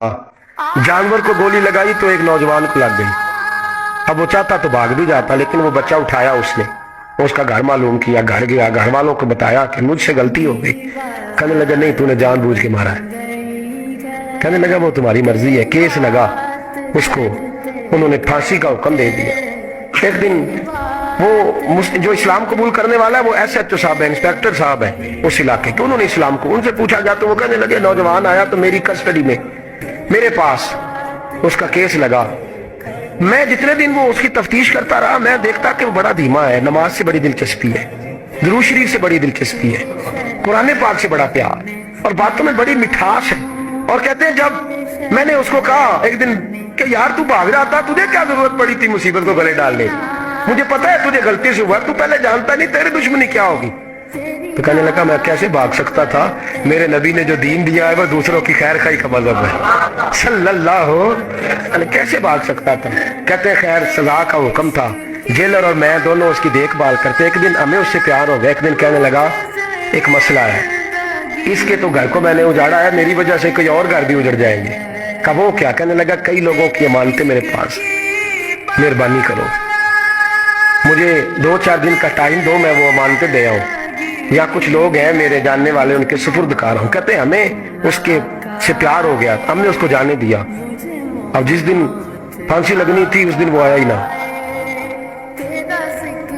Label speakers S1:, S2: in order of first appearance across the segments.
S1: जानवर को गोली लगाई तो एक नौजवान को लग गई। अब वो चाहता तो भाग भी जाता, लेकिन वो बच्चा उठाया उसने, उसका घर मालूम किया, घर गया, घर वालों को बताया कि मुझसे गलती हो गई। कहने लगा नहीं, तूने जानबूझ के मारा है। कहने लगा वो तुम्हारी मर्जी है। केस लगा, उसको उन्होंने फांसी का हुक्म दे दिया। एक दिन वो जो इस्लाम कबूल करने वाला है वो SHO साहब है, इंस्पेक्टर साहब है उस इलाके के, उन्होंने इस्लाम को उनसे पूछा गया तो वो कहने लगे नौजवान आया तो मेरी कस्टडी में मेरे पास उसका केस लगा। मैं जितने दिन वो उसकी तफ्तीश करता रहा, मैं देखता कि वो बड़ा धीमा है, नमाज से बड़ी दिलचस्पी है, दुरूद शरीफ से बड़ी दिलचस्पी है, कुरान पाक से बड़ा प्यार और बातों में बड़ी मिठास है। और कहते हैं जब मैंने उसको कहा एक दिन कि यार तू भाग रहा था, तुझे क्या जरूरत पड़ी थी मुसीबत को गले डालने, मुझे पता है तुझे गलती से हुआ, तू पहले जानता नहीं तेरी दुश्मनी क्या होगी। तो कहने लगा मैं कैसे भाग सकता था, मेरे नबी ने जो दीन दिया है वो दूसरों की खैर खाई का मजहब है सल्लल्लाहु अलैहि, कैसे भाग सकता था। कहते हैं खैर सजा का हुक्म था, जेलर और मैं दोनों उसकी देखभाल करते। एक दिन हमें उससे प्यार हो गया। एक दिन कहने लगा एक मसला है, इसके तो घर को मैंने उजाड़ा है, मेरी वजह से कोई और घर भी उजड़ जाएंगे। कहा वो क्या। कहने लगा कई लोगों की अमानतें मेरे पास, मेहरबानी करो मुझे 2-4 दिन का टाइम दो, मैं वो अमानतें दे आऊं, या कुछ लोग हैं मेरे जानने वाले उनके सुपुर्द कार हूं। कहते हमें उसके से प्यार हो गया, हमने उसको जाने दिया। अब जिस दिन फांसी लगनी थी उस दिन वो आया ही ना।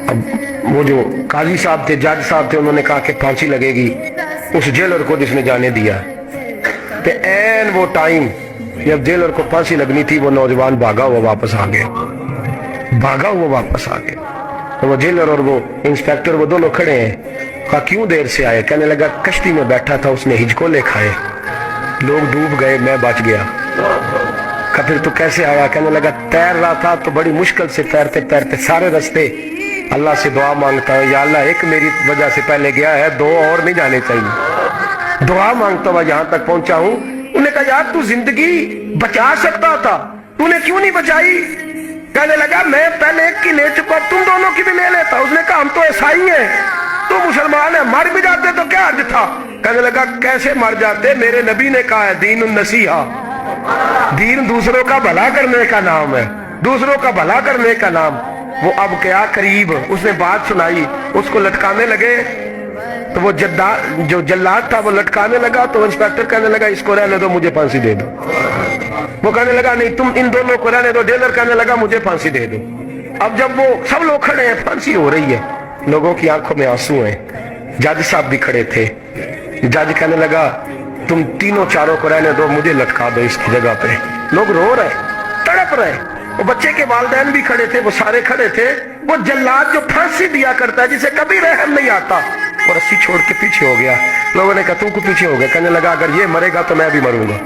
S1: अब वो जो काजी साहब थे, जज साहब थे, उन्होंने कहा कि फांसी लगेगी उस जेलर को जिसने जाने दिया। तो एन वो टाइम जब जेलर को फांसी लगनी थी वो नौजवान भागा हुआ वापस आ गया, भागा हुआ वापस आ गया। तो वो जेलर और वो इंस्पेक्टर वो दोनों खड़े हैं। कहा क्यों देर से आए। कहने लगा कश्ती में बैठा था, उसने हिजकोले खाए, लोग डूब गए, मैं बच गया। कहा फिर तो कैसे आया। कहने लगा तैर रहा था तो बड़ी मुश्किल से तैरते तैरते सारे रास्ते अल्लाह से दुआ मांगता है, या अल्लाह एक मेरी वजह से पहले गया है, 2 और नहीं जाने चाहिए, दुआ मांगता हुआ यहाँ तक पहुंचा हूं। उन्होंने कहा यार तू जिंदगी बचा सकता था, तूने क्यों नहीं बचाई। कहने लगा मैं पहले एक की ले चुका, तुम दोनों की भी ले लेता। उसने कहा हम तो ईसाई हैं, तू मुसलमान है, मर भी जाते तो क्या अर्ज था। कहने लगा कैसे मर जाते, मेरे नबी ने कहा है दीन नसीहा, दीन दूसरों का भला करने का नाम है, दूसरों का भला करने का नाम। वो अब क्या करीब उसने बात सुनाई, उसको लटकाने लगे तो वो जो जल्लाद था वो लटकाने लगा। तो इंस्पेक्टर कहने लगा इसको रहने दो, मुझे फांसी दे दो। वो कहने लगा नहीं तुम इन दोनों को रहने दो। जेलर कहने लगा मुझे फांसी दे दो। अब जब वो सब लोग खड़े हैं, फांसी हो रही है, लोगों की आंखों में आंसू हैं, जज साहब भी खड़े थे। जज कहने लगा तुम तीनों चारों को रहने दो, मुझे लटका दो इसकी जगह पे। लोग रो रहे, तड़प रहे, वो बच्चे के वालिदैन भी खड़े थे, वो सारे खड़े थे। वो जल्लाद जो फांसी दिया करता है, जिसे कभी रहम नहीं आता, वो रस्सी छोड़ के पीछे हो गया। लोगों ने कहा तू को पीछे हो गया। कहने लगा अगर ये मरेगा तो मैं भी मरूंगा,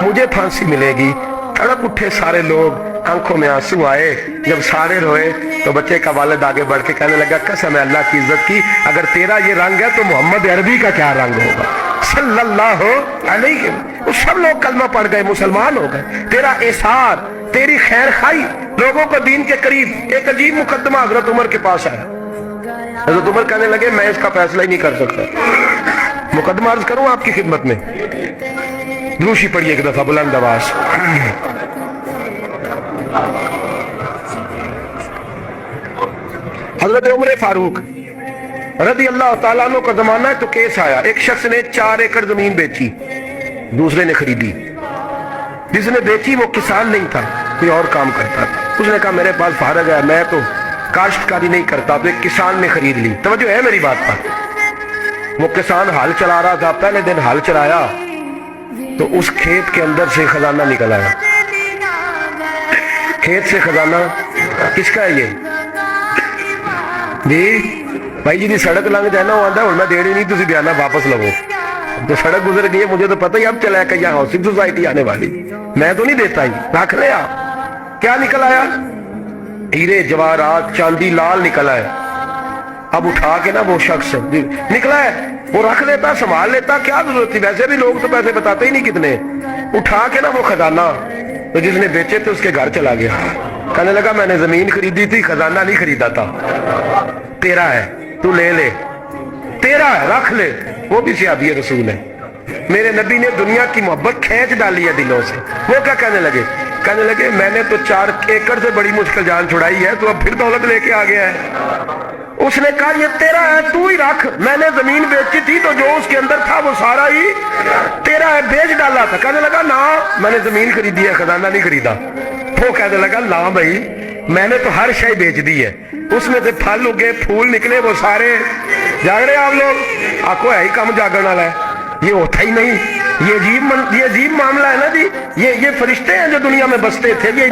S1: मुझे फांसी मिलेगी। तड़प उठे सारे लोग, आंखों में आंसू आए। जब सारे रोए तो बच्चे का वालिद आगे बढ़ के कहने लगा कसम है अल्लाह की इज्जत की, अगर तेरा ये रंग है तो मोहम्मद अरबी का क्या रंग होगा सल्लल्लाहु अलैहि। वो सब लोग कलमा पढ़ गए, मुसलमान हो गए। तेरा एसार, तेरी खैर खाई लोगों को दीन के करीब। एक अजीब मुकदमा हजरत उमर के पास आया। हजरत उमर कहने लगे मैं इसका फैसला ही नहीं कर सकता, मुकदमा अर्ज करूं आपकी खिदमत में। दूसरी पढ़िए एक दफा बुलंद आवाज। हजरत उमर फारूक रज़ी अल्लाह ताला अन्हु का जमाना है तो केस आया। एक शख्स ने 4 एकड़ जमीन बेची, दूसरे ने खरीदी। जिसने बेची वो किसान नहीं था, कोई और काम करता था। उसने कहा मेरे पास फारग है, मैं तो काश्तकारी नहीं करता, तो एक किसान ने खरीद ली। तवज्जो है मेरी बात पर। वो किसान हल चला रहा था, पहले दिन हल चलाया तो उस खेत के अंदर से खजाना निकल आया। खेत से खजाना किसका है ये जी भाई जी दी सड़क लंघ जाना वो आंदा मैं देनी नहीं, तुम बयाना वापस लवो। तो सड़क गुजर गई है, मुझे तो पता ही अब चला कि यहाँ हाउसिंग सोसाइटी आने वाली, मैं तो नहीं देता ही, रख ले आप। क्या निकल आया, हीरे जवाहरात चांदी लाल निकल आया। अब उठा के ना वो शख्स निकला है वो रख लेता, संभाल लेता, क्या जरूरत थी, वैसे भी लोग तो पैसे बताते ही नहीं कितने। उठा के ना वो खजाना तो जिसने बेचे थे उसके घर चला गया। कहने लगा मैंने जमीन खरीदी थी, खजाना नहीं खरीदा था, तेरा है, तू ले ले, तेरा है रख ले। वो भी सियाबी रसूल है, میرے نبی نے دنیا کی محبت کھینچ ڈالی ہے دلوں سے. وہ کیا کہنے لگے میں نے تو 4 ایکڑ سے بڑی مشکل جان چھڑائی ہے, تو اب پھر دولت لے کے آ گیا ہے. اس نے کہا یہ تیرا ہے, تو ہی رکھ. میں نے زمین بیچی تھی تو جو اس کے اندر تھا وہ سارا ہی تیرا ہے, بیچ ڈالا تھا. کہنے لگا نا میں نے زمین خریدی ہے, خزانہ نہیں خریدا. وہ کہنے لگا لا بھائی میں نے تو ہر شے بیچ دی ہے, اس میں سے پھل اگے پھول نکلے وہ سارے. جاگ رہے آپ لوگ؟ آکو ہے ہی کم جاگن والا ہے, یہ ہوتا ہی نہیں. یہ عجیب معاملہ ہے نا جی. یہ فرشتے ہیں جو دنیا میں بستے تھے, یہ